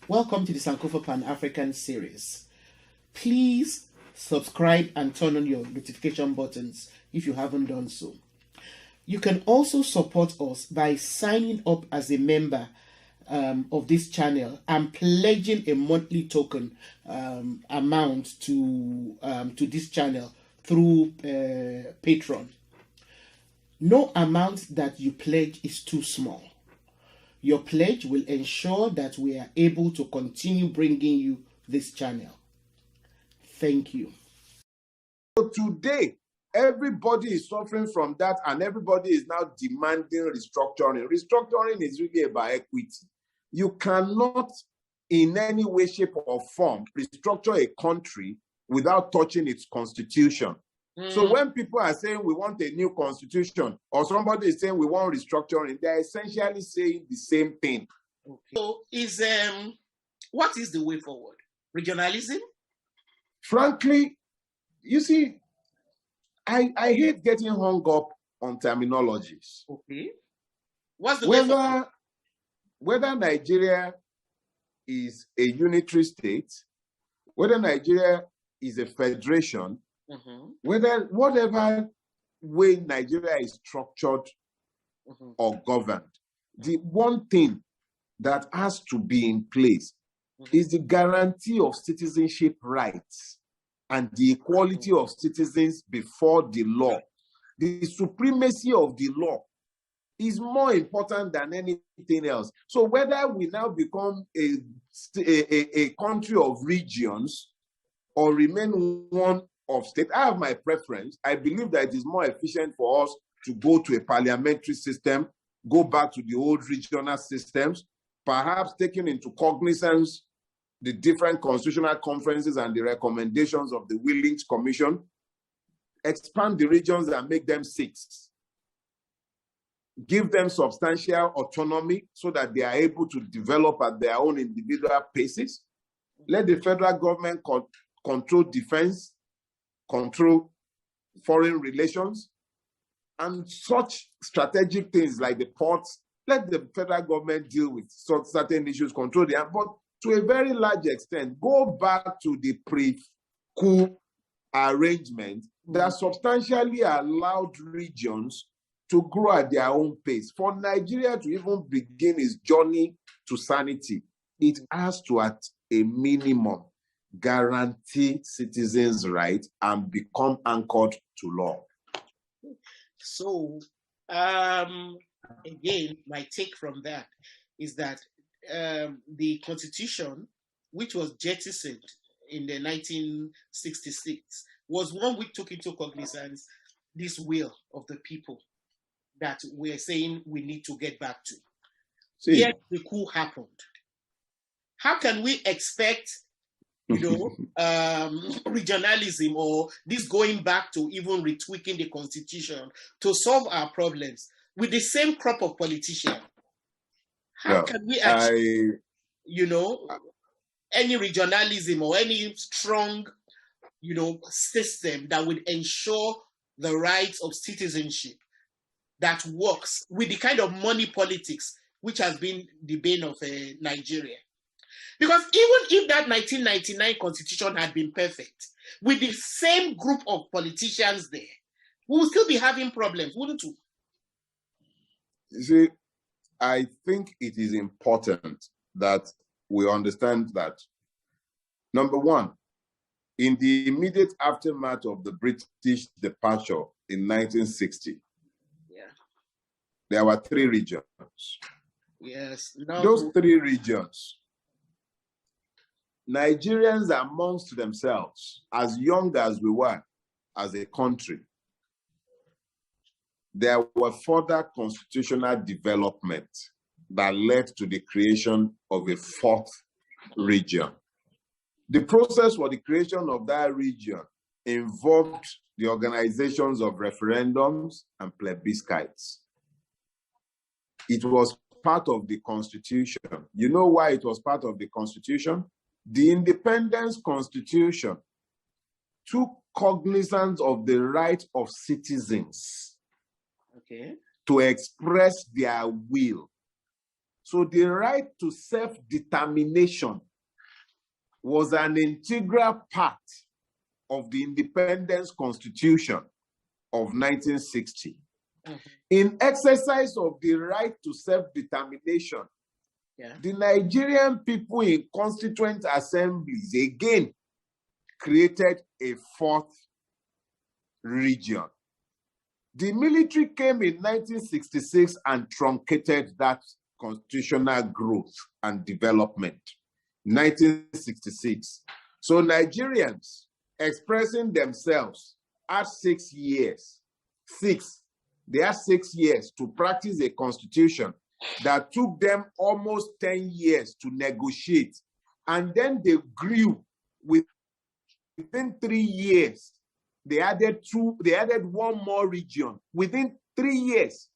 Welcome to the Sankofa Pan-African series. Please subscribe and turn on your notification buttons if you haven't done so. You can also support us by signing up as a member of this channel and pledging a monthly token amount to this channel through Patreon. No amount that you pledge is too small. Your pledge will ensure that we are able to continue bringing you this channel. Thank you. So today, everybody is suffering from that, and everybody is now demanding restructuring. Restructuring is really about equity. You cannot, in any way, shape, or form, restructure a country without touching its constitution. So when people are saying we want a new constitution, or somebody is saying we want restructuring, they're essentially saying the same thing. Okay. So what is the way forward? Regionalism? Frankly, you see, I hate getting hung up on terminologies. Okay. What's the way forward? Whether Nigeria is a unitary state, whether Nigeria is a federation, whatever way Nigeria is structured or governed, the one thing that has to be in place is the guarantee of citizenship rights and the equality of citizens before the law. The supremacy of the law is more important than anything else. So whether we now become a country of regions or remain one of state, I have my preference. I believe that it is more efficient for us to go to a parliamentary system, go back to the old regional systems, perhaps taking into cognizance the different constitutional conferences and the recommendations of the Willings Commission, expand the regions and make them 6. Give them substantial autonomy so that they are able to develop at their own individual paces. Let the federal government control defense, control foreign relations, and such strategic things like the ports. Let the federal government deal with certain issues, control them, but to a very large extent, go back to the pre-coup arrangement that substantially allowed regions to grow at their own pace. For Nigeria to even begin its journey to sanity, it has to, at a minimum, guarantee citizens' rights and become anchored to law. So, again, my take from that is that the Constitution, which was jettisoned in the 1966, was one which took into cognizance this will of the people that we're saying we need to get back to. Yet the coup happened. How can we expect regionalism or this going back to even retweaking the constitution to solve our problems with the same crop of politicians? How can we achieve, any regionalism or any strong, system that would ensure the rights of citizenship that works with the kind of money politics which has been the bane of Nigeria? Because even if that 1999 constitution had been perfect, with the same group of politicians there, we would still be having problems, wouldn't we? You see, I think it is important that we understand that, number one, in the immediate aftermath of the British departure in 1960, there were 3 regions. Yes. Those 3 regions, Nigerians amongst themselves, as young as we were as a country, there were further constitutional development that led to the creation of a 4th region. The process for the creation of that region involved the organizations of referendums and plebiscites. It was part of the Constitution. You know why it was part of the Constitution? The Independence Constitution took cognizance of the right of citizens to express their will So the right to self-determination was an integral part of the Independence Constitution of 1960. In exercise of the right to self-determination, the Nigerian people in constituent assemblies again created a fourth region. The military came in 1966 and truncated that constitutional growth and development. 1966. So Nigerians expressing themselves had 6 years. They had 6 years to practice a constitution that took them almost 10 years to negotiate. And then they grew within 3 years. They added one more region within 3 years.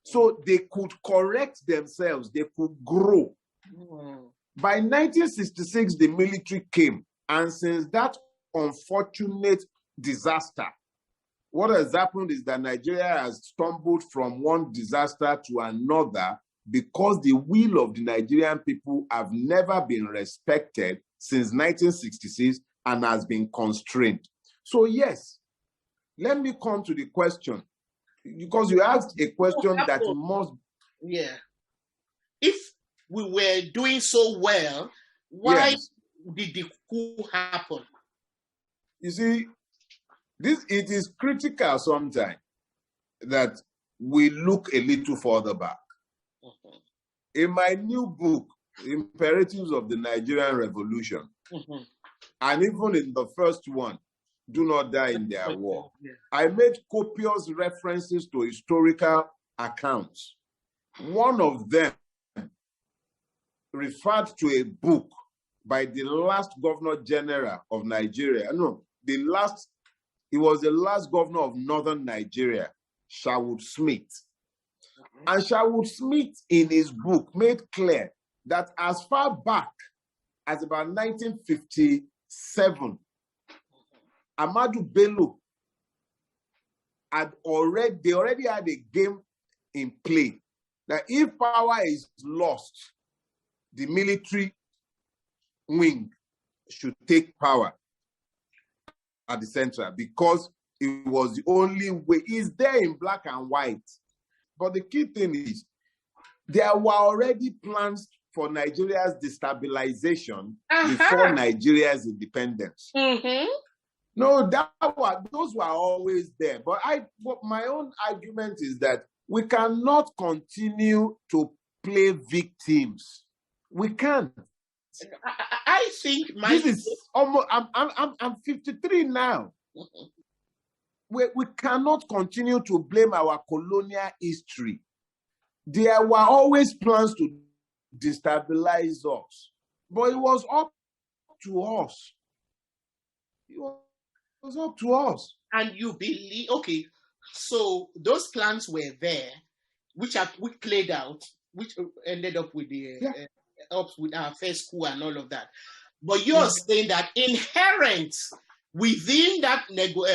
So they could correct themselves, they could grow. By 1966, the military came, and since that unfortunate disaster, what has happened is that Nigeria has stumbled from one disaster to another because the will of the Nigerian people have never been respected since 1966 and has been constrained. So yes, let me come to the question, because you asked a question that must... Yeah. If we were doing so well, why did the coup happen? You see, it is critical sometimes that we look a little further back. In my new book, Imperatives of the Nigerian Revolution, and even in the first one, Do Not Die in Their War, I made copious references to historical accounts. One of them referred to a book by the last Governor General of Nigeria. No, he was the last governor of Northern Nigeria, Sherwood Smith. And Sherwood Smith, in his book, made clear that as far back as about 1957, Ahmadu Bello they already had a game in play that if power is lost, the military wing should take power at the center, because it was the only way. It's there in black and white. But the key thing is, there were already plans for Nigeria's destabilization before Nigeria's independence. No, those were always there. But my own argument is that we cannot continue to play victims. We can't. I think this is almost. I'm 53 now. We cannot continue to blame our colonial history. There were always plans to destabilize us, but it was up to us. It was up to us. And you believe, okay, so those plans were there, which played out, which ended up with with our first coup and all of that. But you're saying that inherent within that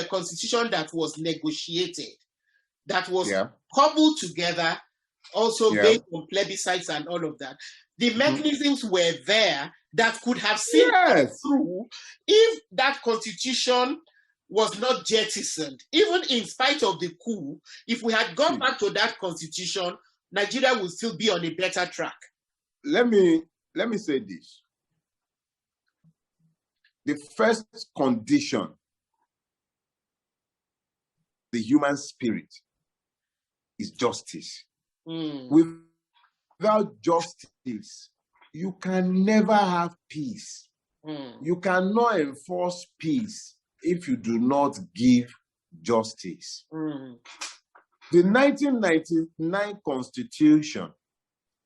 constitution that was negotiated, that was cobbled together, also based on plebiscites and all of that, the mechanisms were there that could have seen through if that constitution was not jettisoned. Even in spite of the coup, if we had gone back to that constitution, Nigeria would still be on a better track. Let me say this. The first condition, the human spirit, is justice. Without justice, you can never have peace. You cannot enforce peace if you do not give justice. The 1999 Constitution,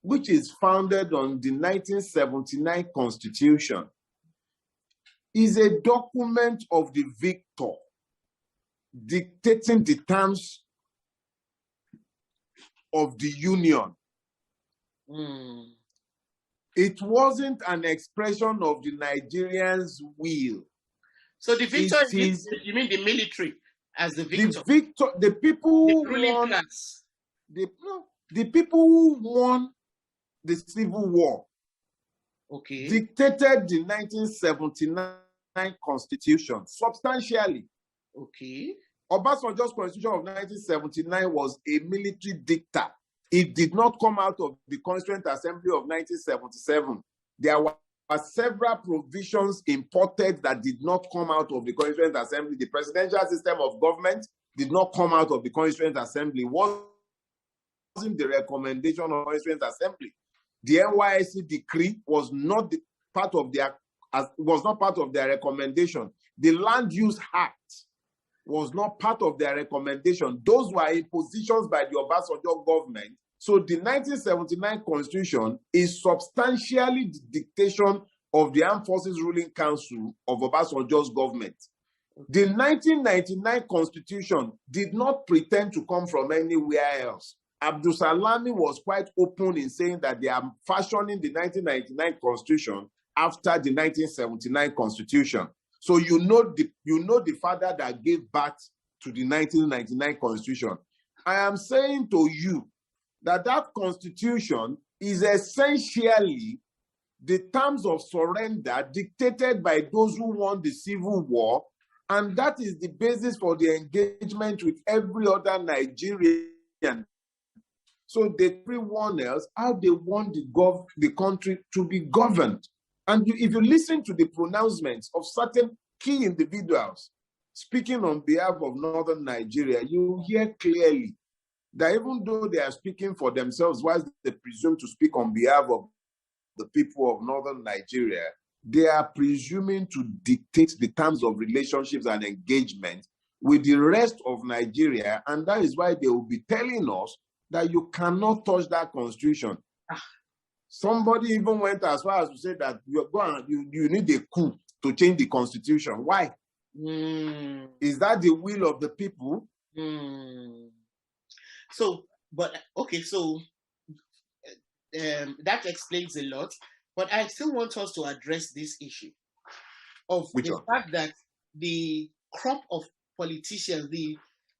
which is founded on the 1979 Constitution, is a document of the victor dictating the terms of the union. It wasn't an expression of the Nigerians' will. So the victor is you mean the military as the victor? The people who the ruling won, class. the people who won the Civil War, dictated the 1979 Constitution substantially. Obasanjo's Constitution of 1979 was a military dictat. It did not come out of the Constituent Assembly of 1977. There were several provisions imported that did not come out of the Constituent Assembly. The presidential system of government did not come out of the Constituent Assembly. It wasn't the recommendation of the Constituent Assembly. The NYSC decree was not part of their recommendation. The Land Use Act was not part of their recommendation. Those were impositions by the Obasanjo government. So the 1979 Constitution is substantially the dictation of the Armed Forces Ruling Council of Obasanjo's government. The 1999 Constitution did not pretend to come from anywhere else. Abdul Salami was quite open in saying that they are fashioning the 1999 Constitution after the 1979 Constitution. So you know the father that gave birth to the 1999 Constitution. I am saying to you that Constitution is essentially the terms of surrender dictated by those who won the Civil War, and that is the basis for the engagement with every other Nigerian. So everyone else, how they want the country to be governed. And if you listen to the pronouncements of certain key individuals speaking on behalf of Northern Nigeria, you hear clearly that even though they are speaking for themselves, whilst they presume to speak on behalf of the people of Northern Nigeria, they are presuming to dictate the terms of relationships and engagement with the rest of Nigeria. And that is why they will be telling us that you cannot touch that Constitution. Somebody even went as far as to say that you need a coup to change the Constitution. Why? Is that the will of the people? So that explains a lot. But I still want us to address this issue of the fact that the crop of politicians,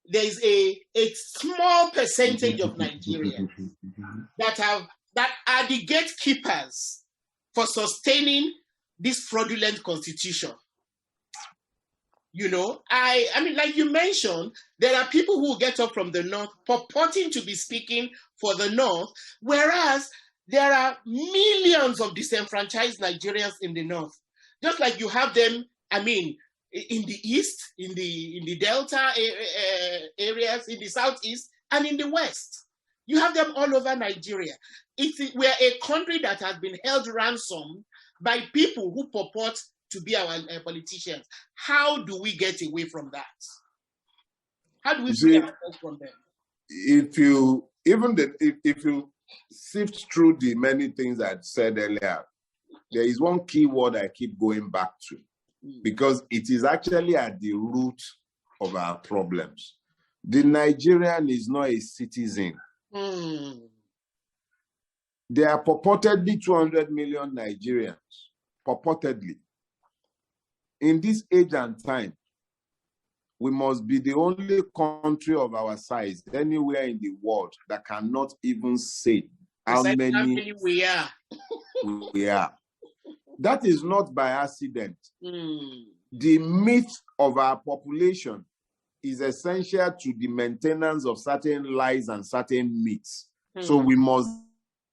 there is a small percentage of Nigerians that are the gatekeepers for sustaining this fraudulent constitution. You know, I mean, like you mentioned, there are people who get up from the north purporting to be speaking for the north, whereas there are millions of disenfranchised Nigerians in the north. Just like you have them, I mean, in the east, in the delta areas, in the southeast, and in the west. You have them all over Nigeria. We are a country that has been held ransom by people who purport to be our politicians. How do we get away from that? How do we free ourselves from them? If you sift through the many things I said earlier, there is one key word I keep going back to, because it is actually at the root of our problems. The Nigerian is not a citizen. There are purportedly 200 million Nigerians, purportedly. In this age and time, we must be the only country of our size anywhere in the world that cannot even say how many we are. We are. That is not by accident. The myth of our population is essential to the maintenance of certain lies and certain myths. So we must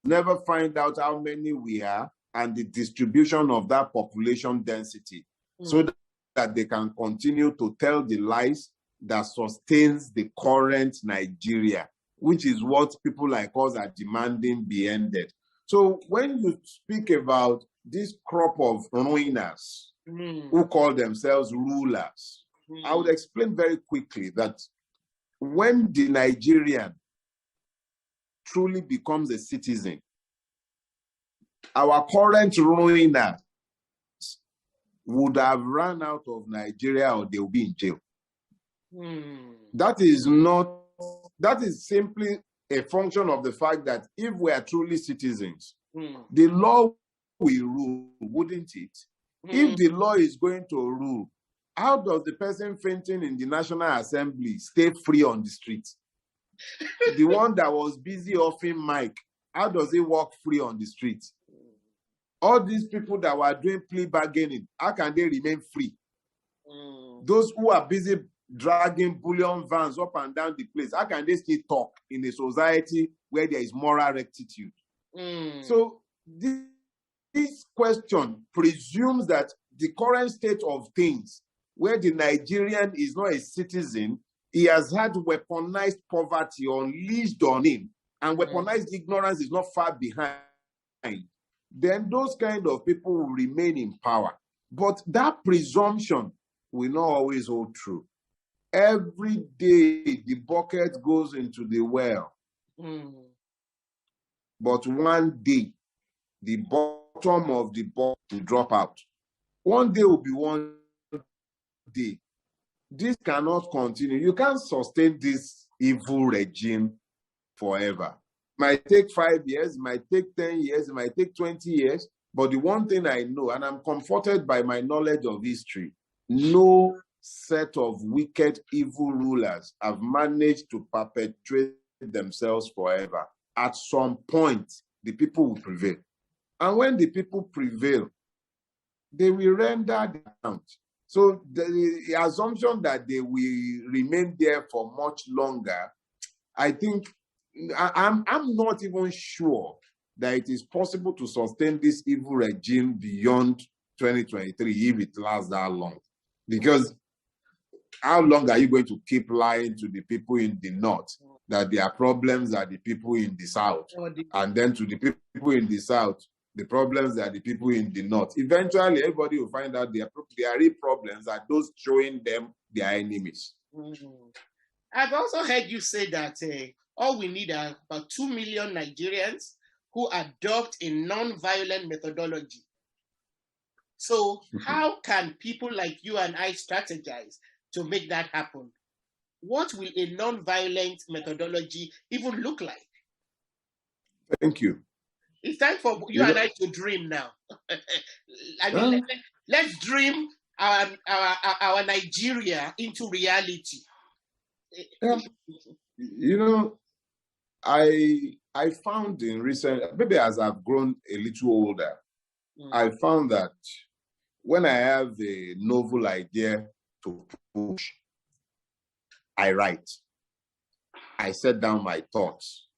never find out how many we are and the distribution of that population density, so that they can continue to tell the lies that sustains the current Nigeria, which is what people like us are demanding be ended. So when you speak about this crop of ruiners who call themselves rulers, I would explain very quickly that when the Nigerian truly becomes a citizen, our current ruiners would have run out of Nigeria or they will be in jail. That is simply a function of the fact that if we are truly citizens, the law will rule, wouldn't it? If the law is going to rule, how does the person fainting in the National Assembly stay free on the street? The one that was busy offing mic how does he walk free on the streets? All these people that were doing plea bargaining, how can they remain free? Those who are busy dragging bullion vans up and down the place, how can they still talk in a society where there is moral rectitude? So this question presumes that the current state of things, where the Nigerian is not a citizen, he has had weaponized poverty unleashed on him, and weaponized ignorance is not far behind, then those kind of people will remain in power. But that presumption will not always hold true. Every day, the bucket goes into the well. But one day, the bottom of the bucket will drop out. One day will be one day. This cannot continue. You can't sustain this evil regime forever. It might take 5 years, it might take 10 years, it might take 20 years. But the one thing I know, and I'm comforted by my knowledge of history, no set of wicked, evil rulers have managed to perpetuate themselves forever. At some point, the people will prevail. And when the people prevail, they will render the account. So the assumption that they will remain there for much longer, I think, I'm not even sure that it is possible to sustain this evil regime beyond 2023 if it lasts that long. Because how long are you going to keep lying to the people in the north that their problems are the people in the south? And then to the people in the south, the problems are the people in the north. Eventually, everybody will find out their real problems are those showing them their enemies. I've also heard you say that all we need are about 2 million Nigerians who adopt a non-violent methodology. So how can people like you and I strategize to make that happen? What will a non-violent methodology even look like? Thank you. It's time for you and I to dream now. Let's dream our Nigeria into reality. I found in recent, maybe as I've grown a little older, I found that when I have a novel idea to push, I write. I set down my thoughts.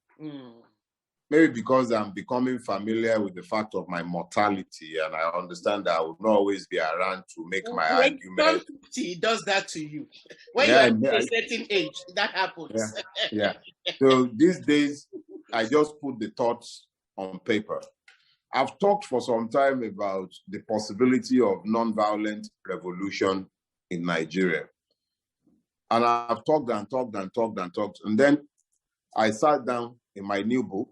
Maybe because I'm becoming familiar with the fact of my mortality, and I understand that I will not always be around to make my argument. It does that to you. When you're at a certain age, that happens. So these days, I just put the thoughts on paper. I've talked for some time about the possibility of non-violent revolution in Nigeria. And I've talked and talked and talked and talked. And then I sat down in my new book.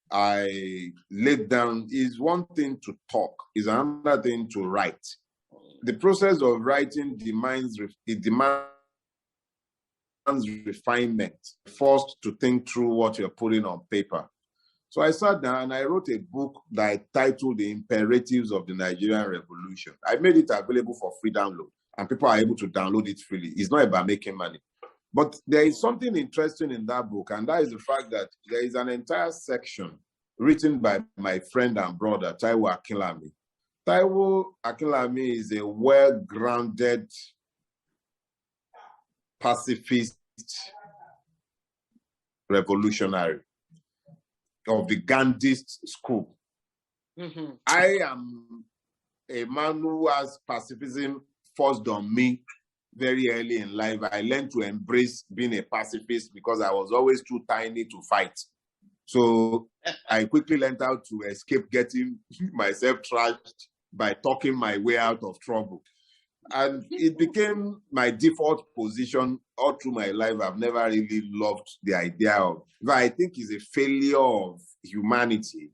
I laid down, is one thing to talk, is another thing to write. The process of writing demands refinement. First, to think through what you're putting on paper. So I sat down and I wrote a book that I titled The Imperatives of the Nigerian Revolution. I made it available for free download, and people are able to download it freely. It's not about making money. But there is something interesting in that book, and that is the fact that there is an entire section written by my friend and brother, Taiwo Akinlami. Taiwo Akinlami is a well-grounded pacifist revolutionary of the Gandhist school. I am a man who has pacifism forced on me very early in life. I learned to embrace being a pacifist because I was always too tiny to fight. So I quickly learned how to escape getting myself trashed by talking my way out of trouble. And it became my default position all through my life. I've never really loved the idea of, but I think it's a failure of humanity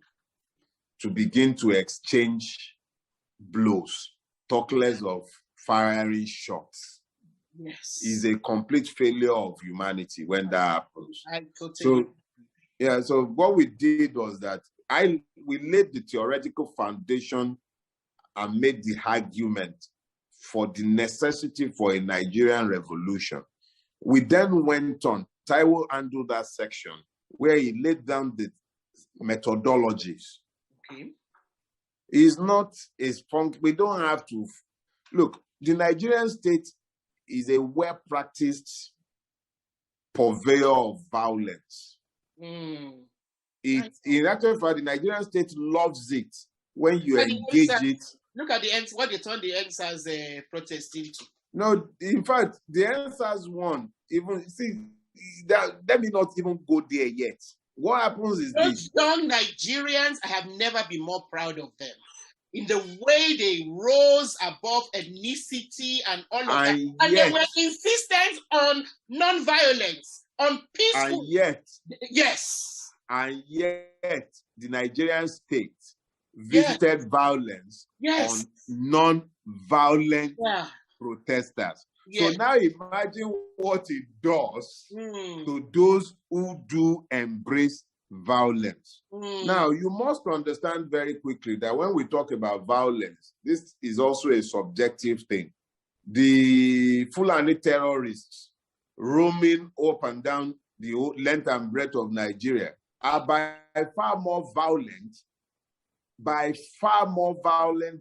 to begin to exchange blows, talk less of firing shots. Yes. Is a complete failure of humanity when that happens. So what we did was that we laid the theoretical foundation and made the argument for the necessity for a Nigerian revolution. We then went on. Taiwo handled that section where he laid down the methodologies. Okay. Is not a funk. We don't have to look. The Nigerian state is a well-practiced purveyor of violence. In actual fact, the Nigerian state loves it when you engage it. Look at what they turned the EndSARS protest into. No, in fact, the EndSARS one, even see that, let me not even go there yet. What happens is those young Nigerians, I have never been more proud of them. In the way they rose above ethnicity and all of that. And they were insistent on non-violence, on peaceful. And yet. Yes. And yet, the Nigerian state visited violence on non-violent protesters. So now imagine what it does to those who do embrace violence. Now, you must understand very quickly that when we talk about violence, this is also a subjective thing. The Fulani terrorists roaming up and down the length and breadth of Nigeria are by far more violent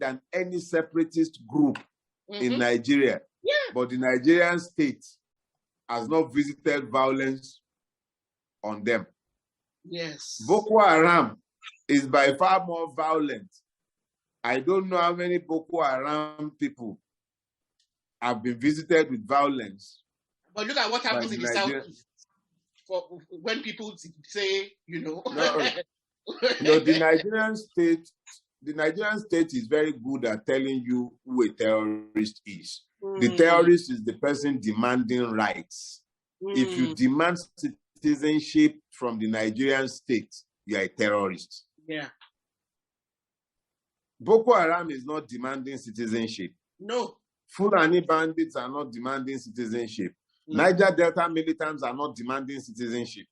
than any separatist group in Nigeria. But the Nigerian state has not visited violence on them. Yes. Boko Haram is by far more violent. I don't know how many Boko Haram people have been visited with violence. But look at what happens in the Southeast. When people say, No, the Nigerian state is very good at telling you who a terrorist is. The terrorist is the person demanding rights. If you demand citizenship from the Nigerian state, you are a terrorist. Yeah. Boko Haram is not demanding citizenship. No. Fulani bandits are not demanding citizenship. Niger Delta militants are not demanding citizenship.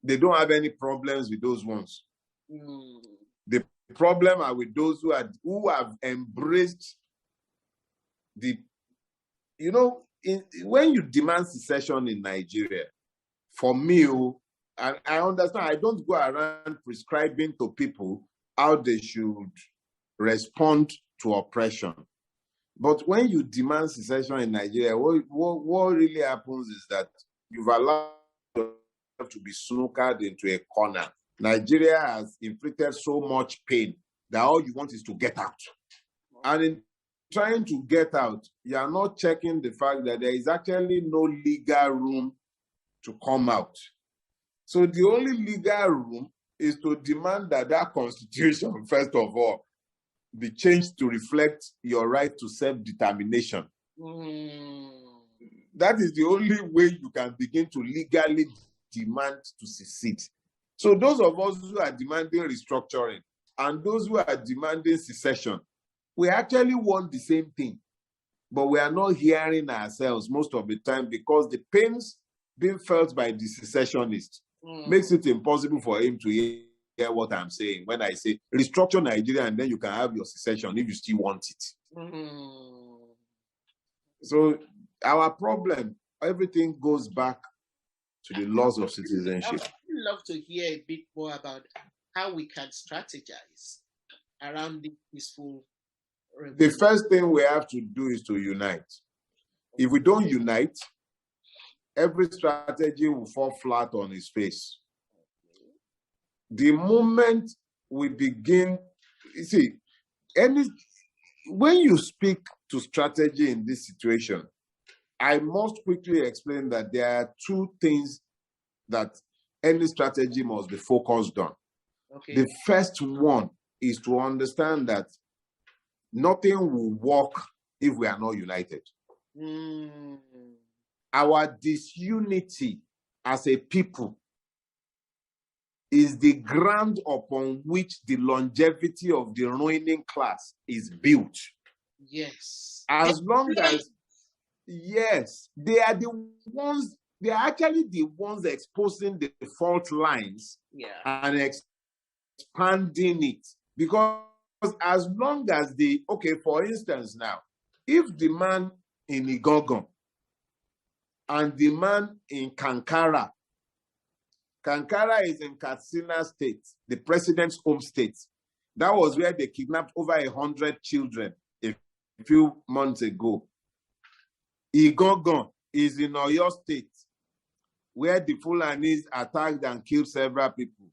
They don't have any problems with those ones. The problem are with those who have embraced the, when you demand secession in Nigeria, for me, and I understand, I don't go around prescribing to people how they should respond to oppression. But when you demand secession in Nigeria, what really happens is that you've allowed yourself to be snookered into a corner. Nigeria has inflicted so much pain that all you want is to get out. And in trying to get out, you are not checking the fact that there is actually no legal room to come out. So the only legal room is to demand that constitution, first of all, be changed to reflect your right to self-determination. That is the only way you can begin to legally demand to secede. So those of us who are demanding restructuring and those who are demanding secession, we actually want the same thing, but we are not hearing ourselves most of the time because the pains being felt by the secessionists makes it impossible for him to hear what I'm saying when I say restructure Nigeria and then you can have your secession if you still want it. So our problem, everything goes back to the laws of citizenship. I'd love to hear a bit more about how we can strategize around the peaceful revolution. The first thing we have to do is to unite. If we don't unite, every strategy will fall flat on its face. The moment we begin, when you speak to strategy in this situation, I must quickly explain that there are two things that any strategy must be focused on. Okay. The first one is to understand that nothing will work if we are not united. Our disunity as a people is the ground upon which the longevity of the ruling class is built. Yes. As long as, yes, they are actually the ones exposing the fault lines and expanding it. Because as long as for instance now, if the man in Igogon and the man in Kankara Kankara is in Katsina State, the president's home state. That was where they kidnapped over 100 children a few months ago. Igangan is in Oyo State, where the Fulanis attacked and killed several people.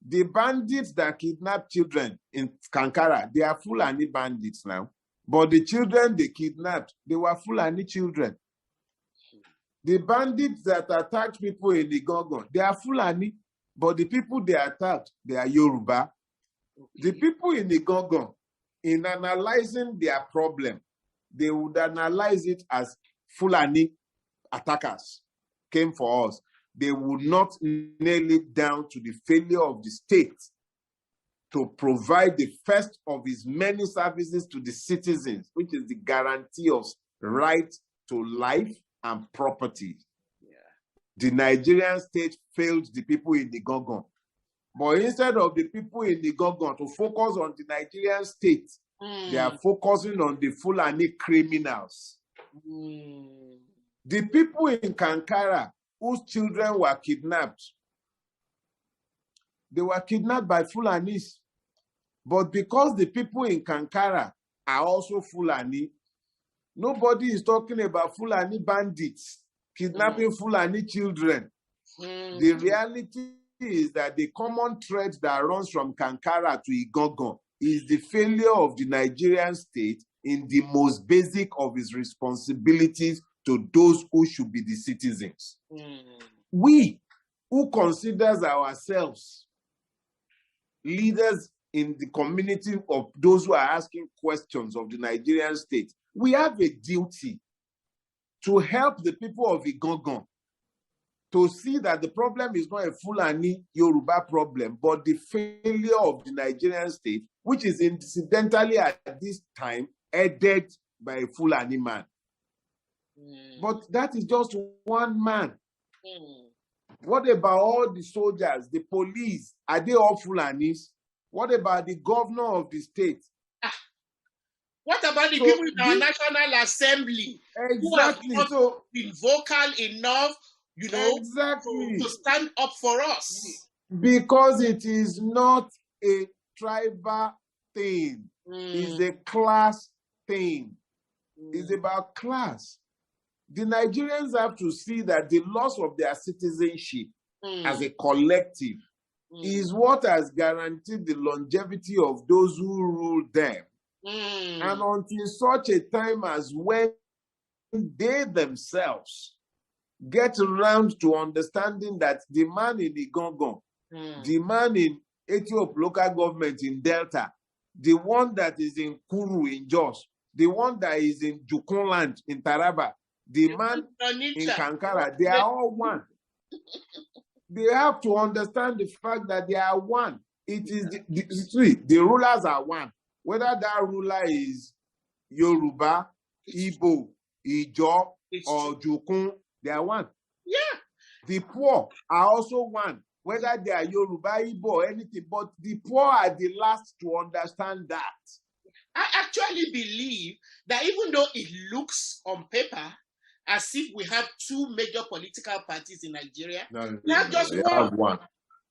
The bandits that kidnap children in Kankara, they are Fulani bandits now. But the children they kidnapped, they were Fulani children. The bandits that attacked people in Igangan, they are Fulani, but the people they attacked, they are Yoruba. The people in Igangan, in analyzing their problem, they would analyze it as Fulani attackers came for us. They would not nail it down to the failure of the state to provide the first of its many services to the citizens, which is the guarantee of right to life and property. Yeah. The Nigerian state failed the people in the Igangan. But instead of the people in the Igangan to focus on the Nigerian state, they are focusing on the Fulani criminals. The people in Kankara whose children were kidnapped, they were kidnapped by Fulanis. But because the people in Kankara are also Fulani, nobody is talking about Fulani bandits kidnapping Fulani children. The reality is that the common thread that runs from Kankara to Igangan is the failure of the Nigerian state in the most basic of its responsibilities to those who should be the citizens. We, who considers ourselves leaders in the community of those who are asking questions of the Nigerian state, we have a duty to help the people of Igangan to see that the problem is not a Fulani Yoruba problem, but the failure of the Nigerian state, which is incidentally at this time headed by a Fulani man. But that is just one man. What about all the soldiers, the police? Are they all Fulanis? What about the governor of the state? What about the people in our National Assembly who have not been vocal enough, you know, to stand up for us? Because it is not a tribal thing. It's a class thing. It's about class. The Nigerians have to see that the loss of their citizenship as a collective is what has guaranteed the longevity of those who rule them. And until such a time as when they themselves get around to understanding that the man in Igangan, the man in Ethiopia local government in Delta, the one that is in Kuru in Jos, the one that is in Jukunland in Taraba, the man in Kankara, they are all one. They have to understand the fact that they are one. It is the rulers are one. Whether that ruler is Yoruba, Igbo, Ijo, or Jukun, they are one. Yeah. The poor are also one. Whether they are Yoruba, Igbo, or anything, but the poor are the last to understand that. I actually believe that even though it looks on paper as if we have two major political parties in Nigeria, we have just one.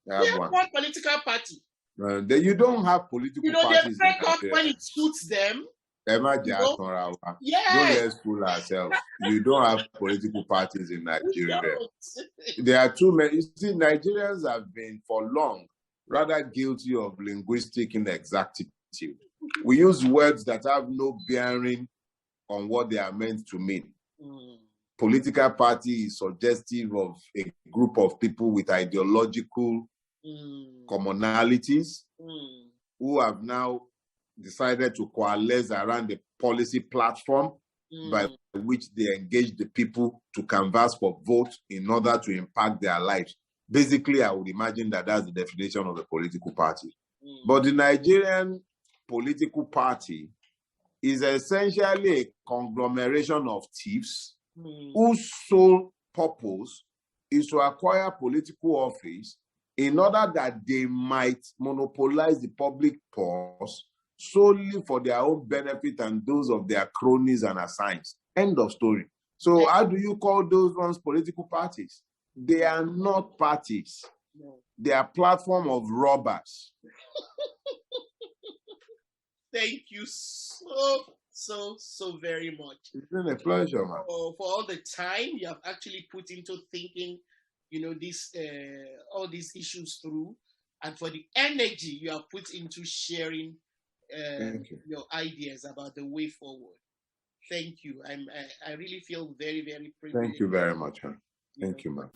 We have one political party. You don't have political parties. They break up when it suits them. Yes. Don't let's fool ourselves. You don't have political parties in Nigeria. There are too many. You see, Nigerians have been for long rather guilty of linguistic inexactitude. We use words that have no bearing on what they are meant to mean. Political party is suggestive of a group of people with ideological commonalities who have now decided to coalesce around the policy platform by which they engage the people to canvass for vote in order to impact their lives. Basically, I would imagine that that's the definition of a political party. But the Nigerian political party is essentially a conglomeration of thieves whose sole purpose is to acquire political office in order that they might monopolize the public purse solely for their own benefit and those of their cronies and assigns. End of story. So how do you call those ones political parties? They are not parties. No. They are platform of robbers. Thank you so very much. It's been a pleasure, man. For all the time you have actually put into thinking, all these issues through, and for the energy you have put into sharing your ideas about the way forward. Thank you. I really feel very, very privileged. Thank you very much, man. Thank you, man.